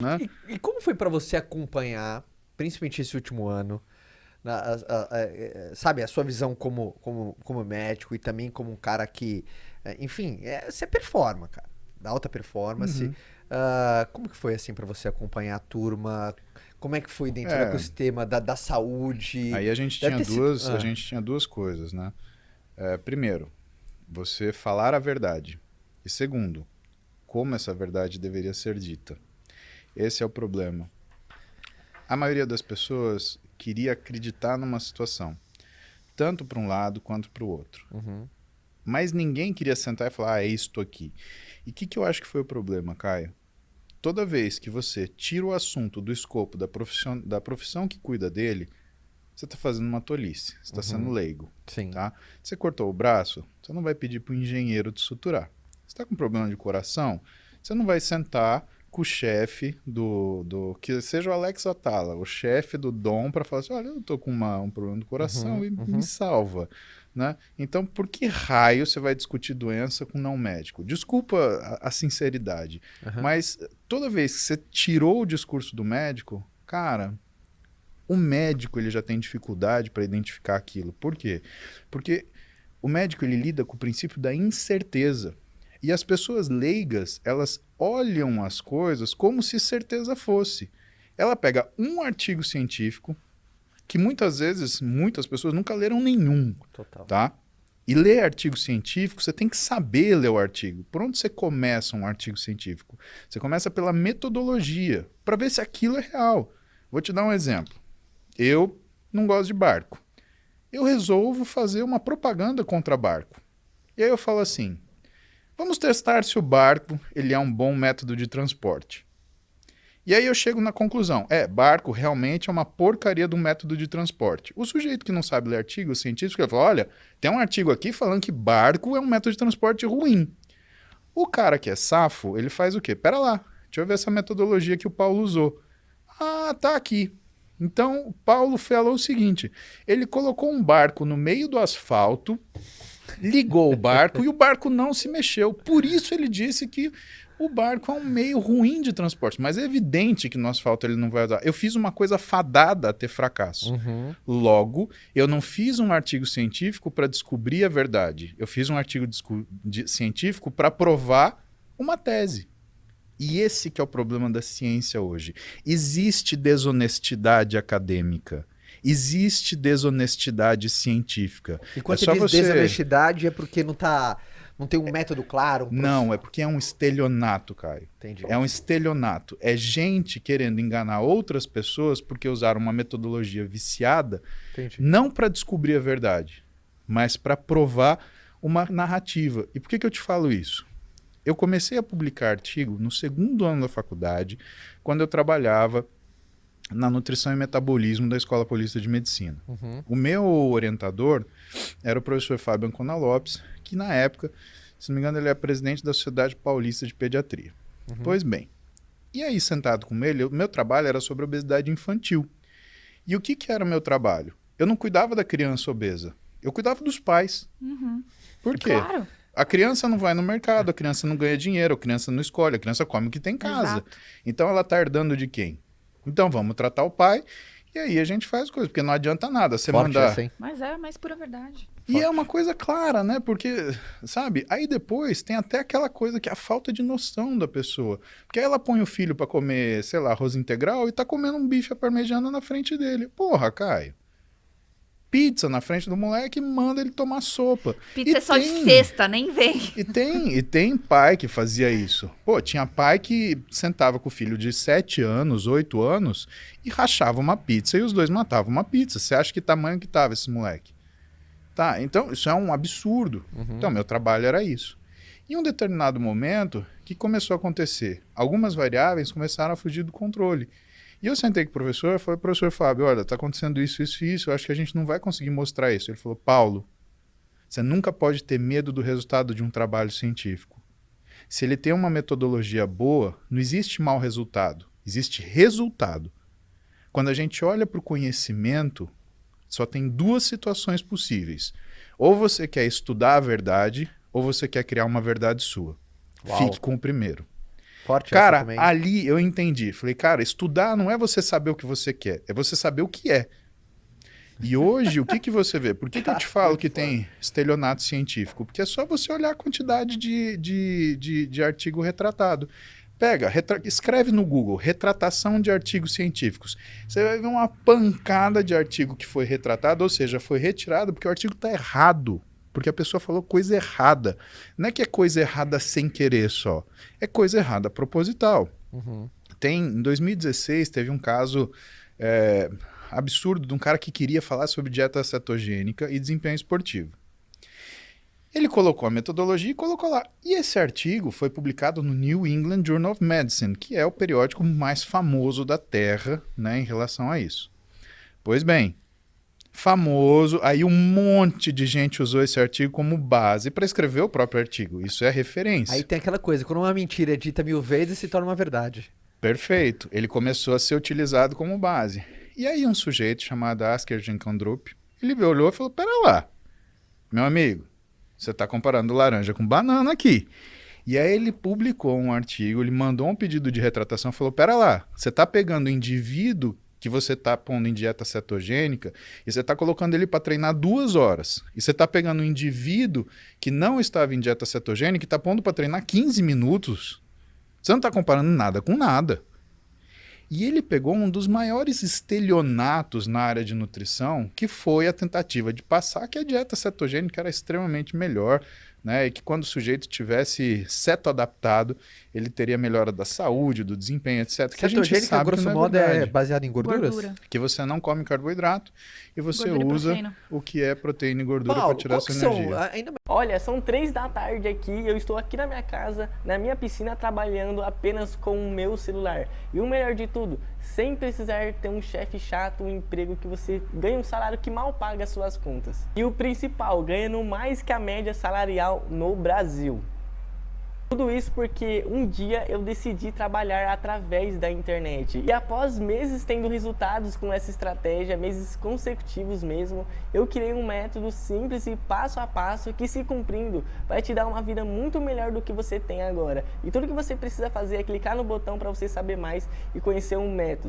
né? E como foi pra você acompanhar, principalmente esse último ano, sabe, a sua visão como médico e também como um cara que, enfim, você performa, cara, da alta performance. Uhum. Como que foi assim pra você acompanhar a turma? Como é que foi dentro do É, ecossistema da saúde? aí a gente Deve tinha ter sido. duas, a gente tinha duas coisas, né? Primeiro, você falar a verdade. E segundo, como essa verdade deveria ser dita. Esse é o problema. A maioria das pessoas queria acreditar numa situação, tanto para um lado quanto para o outro. Uhum, Mas ninguém queria sentar e falar, é isto aqui. E o que eu acho que foi o problema, Caio? Toda vez que você tira o assunto do escopo da profissão que cuida dele, você está fazendo uma tolice, você está sendo uhum, leigo. sim. Tá? Você cortou o braço, você não vai pedir para o engenheiro te suturar. Você está com problema de coração, você não vai sentar com o chefe que seja o Alex Atala, o chefe do Dom, para falar assim: olha, eu estou com um problema do coração Uhum, e me uhum, salva. Né? Então, por que raio você vai discutir doença com não médico? Desculpa a sinceridade, aham. mas toda vez que você tirou o discurso do médico, cara, o médico ele já tem dificuldade para identificar aquilo. Por quê? Porque o médico ele lida com o princípio da incerteza. E as pessoas leigas, elas olham as coisas como se certeza fosse. Ela pega um artigo científico, que muitas vezes muitas pessoas nunca leram nenhum, Total. tá? E ler artigo científico, você tem que saber ler o artigo. Por onde você começa um artigo científico? Você começa pela metodologia, para ver se aquilo é real. Vou te dar um exemplo. Eu não gosto de barco. Eu resolvo fazer uma propaganda contra barco. E aí eu falo assim: vamos testar se o barco ele é um bom método de transporte. E aí eu chego na conclusão: barco realmente é uma porcaria do método de transporte. O sujeito que não sabe ler artigo científico, ele fala: olha, tem um artigo aqui falando que barco é um método de transporte ruim. O cara que é safo, ele faz o quê? Pera lá, deixa eu ver essa metodologia que o Paulo usou. Ah, tá aqui. Então, o Paulo falou o seguinte: ele colocou um barco no meio do asfalto, ligou o barco e o barco não se mexeu. Por isso ele disse que o barco é um meio ruim de transporte. Mas é evidente que no asfalto ele não vai usar. Eu fiz uma coisa fadada a ter fracasso. Uhum. Logo, eu não fiz um artigo científico para descobrir a verdade. Eu fiz um artigo científico para provar uma tese. E esse que é o problema da ciência hoje. Existe desonestidade acadêmica. Existe desonestidade científica. E É quando você só diz você. desonestidade é porque não tem um método claro, um Não, é porque é um estelionato, Caio. Entendi. É um estelionato. É gente querendo enganar outras pessoas porque usaram uma metodologia viciada, Entendi. não para descobrir a verdade, mas para provar uma narrativa. E por que eu te falo isso? Eu comecei a publicar artigo no segundo ano da faculdade, quando eu trabalhava na nutrição e metabolismo da Escola Paulista de Medicina. Uhum. O meu orientador era o professor Fábio Ancona Lopes, que na época, se não me engano, ele é presidente da Sociedade Paulista de Pediatria. Uhum. Pois bem, e aí sentado com ele, o meu trabalho era sobre obesidade infantil. E o que era o meu trabalho? Eu não cuidava da criança obesa, eu cuidava dos pais. Uhum. Por quê? Claro, A criança não vai no mercado, a criança não ganha dinheiro, a criança não escolhe, a criança come o que tem em casa. exato. Então ela está herdando de quem? Então vamos tratar o pai e aí a gente faz coisas, porque não adianta nada você Forte essa, mandar. hein? Mas é a mais pura verdade. E é Forte. uma coisa clara, né? Porque, sabe? Aí depois tem até aquela coisa que é a falta de noção da pessoa. Porque aí ela põe o filho para comer, sei lá, arroz integral e tá comendo um bife à parmegiana na frente dele. Porra, Caio. Pizza na frente do moleque e manda ele tomar sopa. E Pizza é só de tem. sexta, nem vem. E tem pai que fazia isso. Pô, tinha pai que sentava com o filho de 7 anos, 8 anos e rachava uma pizza e os dois matavam uma pizza. Você acha que tamanho que tava esse moleque? Tá, então isso é um absurdo. Uhum. Então, meu trabalho era isso. Em um determinado momento, o que começou a acontecer? Algumas variáveis começaram a fugir do controle. E eu sentei com o professor e falei, professor Fábio, olha, tá acontecendo isso, isso e isso, eu acho que a gente não vai conseguir mostrar isso. Ele falou, Paulo, você nunca pode ter medo do resultado de um trabalho científico. Se ele tem uma metodologia boa, não existe mau resultado, existe resultado. Quando a gente olha para o conhecimento, só tem duas situações possíveis. Ou você quer estudar a verdade, ou você quer criar uma verdade sua. Uau. Fique com o primeiro. Forte essa Cara, também. ali eu entendi. Falei, cara, estudar não é você saber o que você quer, é você saber o que é. E hoje, o que que você vê? Por que que eu te falo que tem estelionato científico? Porque é só você olhar a quantidade de artigo retratado. Pega, escreve no Google, retratação de artigos científicos. Você vai ver uma pancada de artigo que foi retratado, ou seja, foi retirado porque o artigo está errado. Porque a pessoa falou coisa errada. Não é que é coisa errada sem querer só. É coisa errada proposital. Uhum. Em 2016, teve um caso absurdo de um cara que queria falar sobre dieta cetogênica e desempenho esportivo. Ele colocou a metodologia e colocou lá. E esse artigo foi publicado no New England Journal of Medicine, que é o periódico mais famoso da Terra, né, em relação a isso. Pois bem, famoso, aí um monte de gente usou esse artigo como base para escrever o próprio artigo. Isso é referência. Aí tem aquela coisa, quando uma mentira é dita 1000 vezes, se torna uma verdade. Perfeito. Ele começou a ser utilizado como base. E aí um sujeito chamado Asker Jenkendrup, ele olhou e falou, pera lá, meu amigo, você está comparando laranja com banana aqui. E aí ele publicou um artigo, ele mandou um pedido de retratação, falou, pera lá, você está pegando o indivíduo que você está pondo em dieta cetogênica e você está colocando ele para treinar 2 horas. E você está pegando um indivíduo que não estava em dieta cetogênica e está pondo para treinar 15 minutos. Você não está comparando nada com nada. E ele pegou um dos maiores estelionatos na área de nutrição, que foi a tentativa de passar que a dieta cetogênica era extremamente melhor, né? E que quando o sujeito tivesse cetoadaptado, ele teria melhora da saúde, do desempenho, etc. Que a gente Cetogênica, sabe que grosso não é modo, é verdade. baseado em gorduras? Gordura. Que você não come carboidrato e você Gordura e usa proteína. o que é proteína e gordura para Paulo, tirar qual sua que são? energia. Ainda Olha, são 3 da tarde aqui e eu estou aqui na minha casa, na minha piscina, trabalhando apenas com o meu celular. E o melhor de tudo, sem precisar ter um chefe chato, um emprego que você ganha um salário que mal paga as suas contas. E o principal, ganhando mais que a média salarial no Brasil. Tudo isso porque um dia eu decidi trabalhar através da internet. E após meses tendo resultados com essa estratégia, meses consecutivos mesmo, eu criei um método simples e passo a passo que, se cumprindo, vai te dar uma vida muito melhor do que você tem agora. E tudo que você precisa fazer é clicar no botão para você saber mais e conhecer um método.